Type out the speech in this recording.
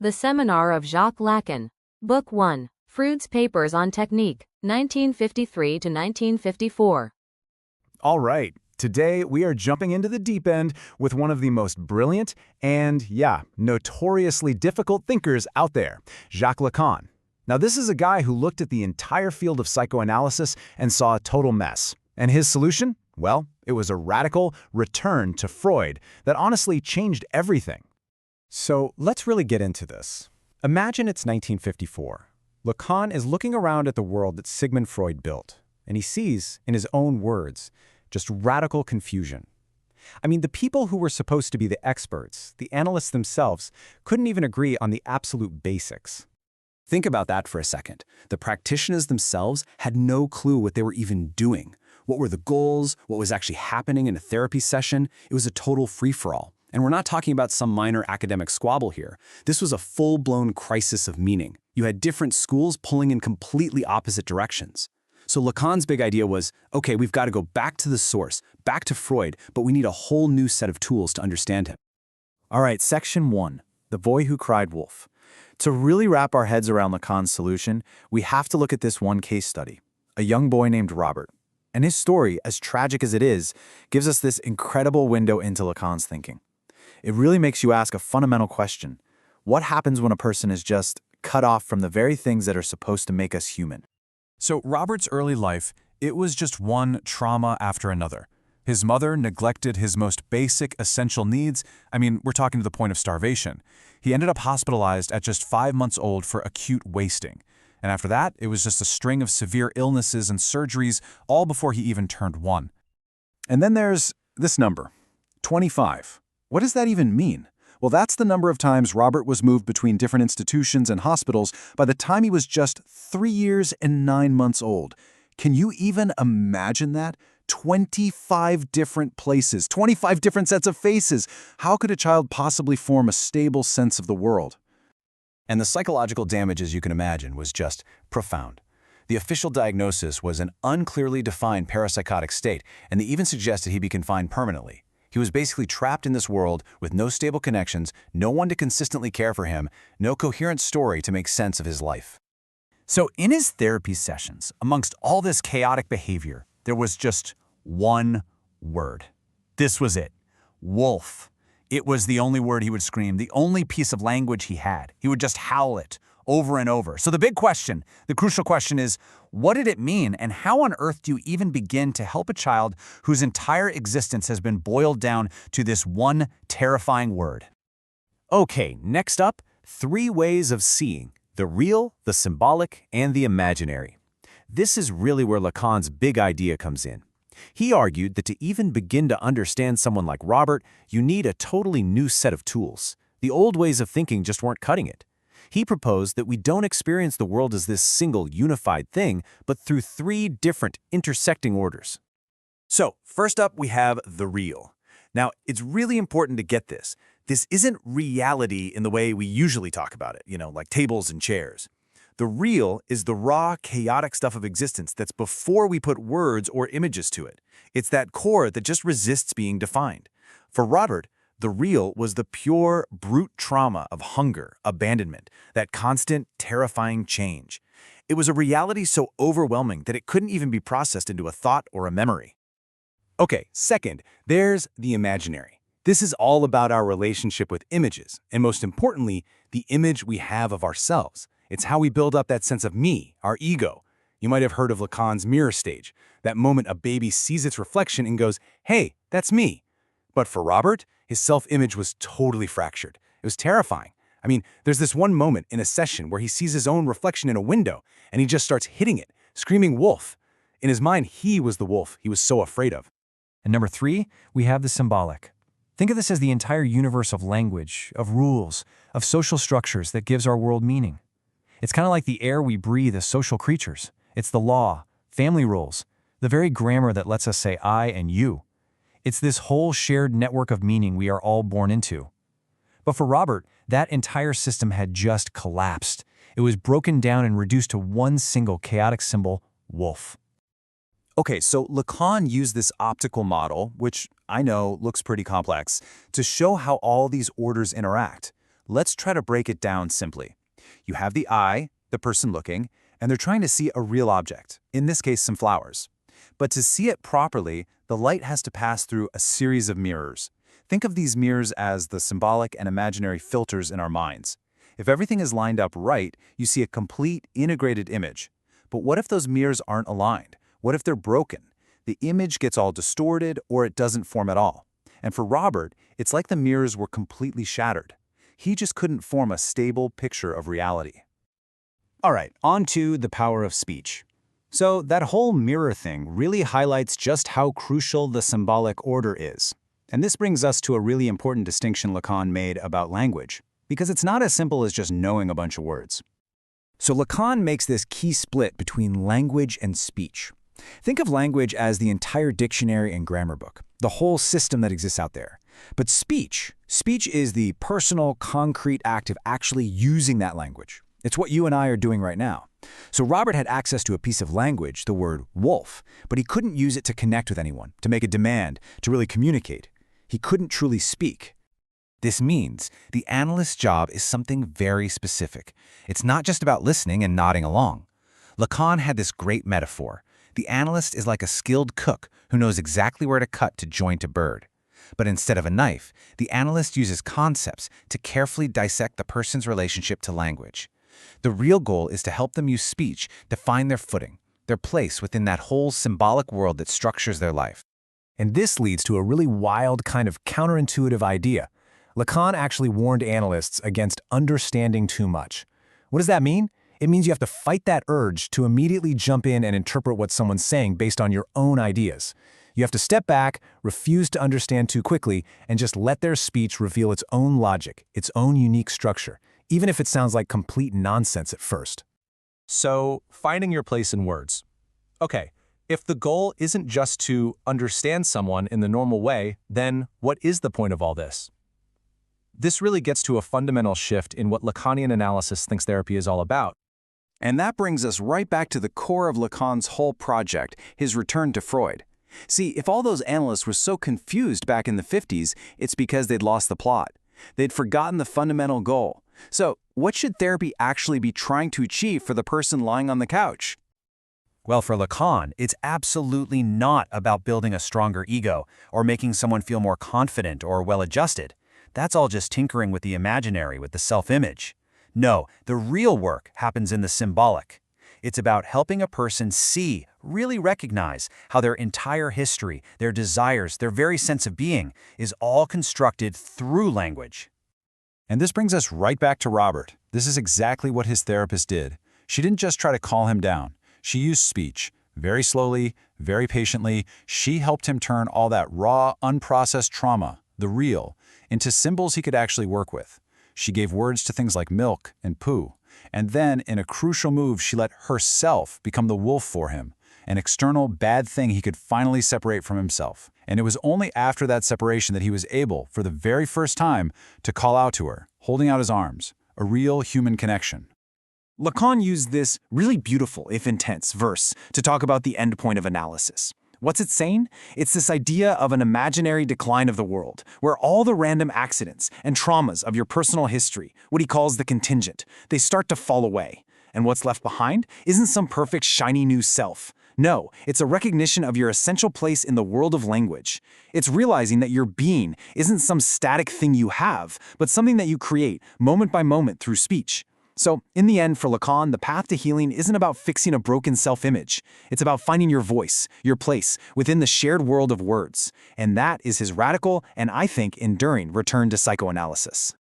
The Seminar of Jacques Lacan. Book 1. Freud's Papers on Technique, 1953 to 1954. All right, today we are jumping into the deep end with one of the most brilliant and, notoriously difficult thinkers out there, Jacques Lacan. Now, this is a guy who looked at the entire field of psychoanalysis and saw a total mess. And his solution? Well, it was a radical return to Freud that honestly changed everything. So let's really get into this. Imagine it's 1954. Lacan is looking around at the world that Sigmund Freud built, and he sees, in his own words, just radical confusion. I mean, the people who were supposed to be the experts, the analysts themselves, couldn't even agree on the absolute basics. Think about that for a second. The practitioners themselves had no clue what they were even doing. What were the goals? What was actually happening in a therapy session? It was a total free-for-all. And we're not talking about some minor academic squabble here. This was a full-blown crisis of meaning. You had different schools pulling in completely opposite directions. So Lacan's big idea was, okay, we've got to go back to the source, back to Freud, but we need a whole new set of tools to understand him. All right, section 1, The Boy Who Cried Wolf. To really wrap our heads around Lacan's solution, we have to look at this one case study, a young boy named Robert. And his story, as tragic as it is, gives us this incredible window into Lacan's thinking. It really makes you ask a fundamental question. What happens when a person is just cut off from the very things that are supposed to make us human? So Robert's early life, it was just one trauma after another. His mother neglected his most basic, essential needs. I mean, we're talking to the point of starvation. He ended up hospitalized at just 5 months old for acute wasting. And after that, it was just a string of severe illnesses and surgeries, all before he even turned 1. And then there's this number, 25. What does that even mean? Well, that's the number of times Robert was moved between different institutions and hospitals by the time he was just 3 years and 9 months old. Can you even imagine that? 25 different places, 25 different sets of faces. How could a child possibly form a stable sense of the world? And the psychological damage, as you can imagine, was just profound. The official diagnosis was an unclearly defined parapsychotic state, and they even suggested he be confined permanently. He was basically trapped in this world with no stable connections, no one to consistently care for him, no coherent story to make sense of his life. So in his therapy sessions, amongst all this chaotic behavior, there was just one word. This was it. Wolf. It was the only word he would scream, the only piece of language he had. He would just howl it over and over. So the big question, the crucial question is, what did it mean, and how on earth do you even begin to help a child whose entire existence has been boiled down to this one terrifying word? Okay, next up, 3 ways of seeing: the real, the symbolic, and the imaginary. This is really where Lacan's big idea comes in. He argued that to even begin to understand someone like Robert, you need a totally new set of tools. The old ways of thinking just weren't cutting it. He proposed that we don't experience the world as this single unified thing, but through 3 different intersecting orders. So first up, we have the real. Now, it's really important to get this. This isn't reality in the way we usually talk about it, like tables and chairs. The real is the raw, chaotic stuff of existence that's before we put words or images to it. It's that core that just resists being defined. For Robert, the real was the pure, brute trauma of hunger, abandonment, that constant, terrifying change. It was a reality so overwhelming that it couldn't even be processed into a thought or a memory. Okay, second, there's the imaginary. This is all about our relationship with images, and most importantly, the image we have of ourselves. It's how we build up that sense of me, our ego. You might have heard of Lacan's mirror stage, that moment a baby sees its reflection and goes, hey, that's me. But for Robert, his self-image was totally fractured. It was terrifying. I mean, there's this one moment in a session where he sees his own reflection in a window, and he just starts hitting it, screaming wolf. In his mind, he was the wolf he was so afraid of. And number 3, we have the symbolic. Think of this as the entire universe of language, of rules, of social structures that gives our world meaning. It's kind of like the air we breathe as social creatures. It's the law, family rules, the very grammar that lets us say I and you. It's this whole shared network of meaning we are all born into. But for Robert, that entire system had just collapsed. It was broken down and reduced to one single chaotic symbol, wolf. Okay, so Lacan used this optical model, which I know looks pretty complex, to show how all these orders interact. Let's try to break it down simply. You have the eye, the person looking, and they're trying to see a real object, in this case some flowers. But to see it properly, the light has to pass through a series of mirrors. Think of these mirrors as the symbolic and imaginary filters in our minds. If everything is lined up right, you see a complete, integrated image. But what if those mirrors aren't aligned? What if they're broken? The image gets all distorted or it doesn't form at all. And for Robert, it's like the mirrors were completely shattered. He just couldn't form a stable picture of reality. All right, on to the power of speech. So that whole mirror thing really highlights just how crucial the symbolic order is. And this brings us to a really important distinction Lacan made about language, because it's not as simple as just knowing a bunch of words. So Lacan makes this key split between language and speech. Think of language as the entire dictionary and grammar book, the whole system that exists out there. But speech is the personal, concrete act of actually using that language. It's what you and I are doing right now. So Robert had access to a piece of language, the word wolf, but he couldn't use it to connect with anyone, to make a demand, to really communicate. He couldn't truly speak. This means the analyst's job is something very specific. It's not just about listening and nodding along. Lacan had this great metaphor. The analyst is like a skilled cook who knows exactly where to cut to joint a bird. But instead of a knife, the analyst uses concepts to carefully dissect the person's relationship to language. The real goal is to help them use speech to find their footing, their place within that whole symbolic world that structures their life. And this leads to a really wild kind of counterintuitive idea. Lacan actually warned analysts against understanding too much. What does that mean? It means you have to fight that urge to immediately jump in and interpret what someone's saying based on your own ideas. You have to step back, refuse to understand too quickly, and just let their speech reveal its own logic, its own unique structure, even if it sounds like complete nonsense at first. So, finding your place in words. Okay, if the goal isn't just to understand someone in the normal way, then what is the point of all this? This really gets to a fundamental shift in what Lacanian analysis thinks therapy is all about. And that brings us right back to the core of Lacan's whole project, his return to Freud. See, if all those analysts were so confused back in the 50s, it's because they'd lost the plot. They'd forgotten the fundamental goal. So, what should therapy actually be trying to achieve for the person lying on the couch? Well, for Lacan, it's absolutely not about building a stronger ego or making someone feel more confident or well-adjusted. That's all just tinkering with the imaginary, with the self-image. No, the real work happens in the symbolic. It's about helping a person see, really recognize how their entire history, their desires, their very sense of being is all constructed through language. And this brings us right back to Robert. This is exactly what his therapist did. She didn't just try to calm him down. She used speech. Very slowly, very patiently, she helped him turn all that raw, unprocessed trauma, the real, into symbols he could actually work with. She gave words to things like milk and poo. And then, in a crucial move, she let herself become the wolf for him, an external bad thing he could finally separate from himself. And it was only after that separation that he was able, for the very first time, to call out to her, holding out his arms, a real human connection. Lacan used this really beautiful, if intense, verse to talk about the endpoint of analysis. What's it saying? It's this idea of an imaginary decline of the world, where all the random accidents and traumas of your personal history, what he calls the contingent, they start to fall away. And what's left behind isn't some perfect, shiny new self. No, it's a recognition of your essential place in the world of language. It's realizing that your being isn't some static thing you have, but something that you create, moment by moment, through speech. So, in the end, for Lacan, the path to healing isn't about fixing a broken self-image. It's about finding your voice, your place, within the shared world of words. And that is his radical and, I think, enduring return to psychoanalysis.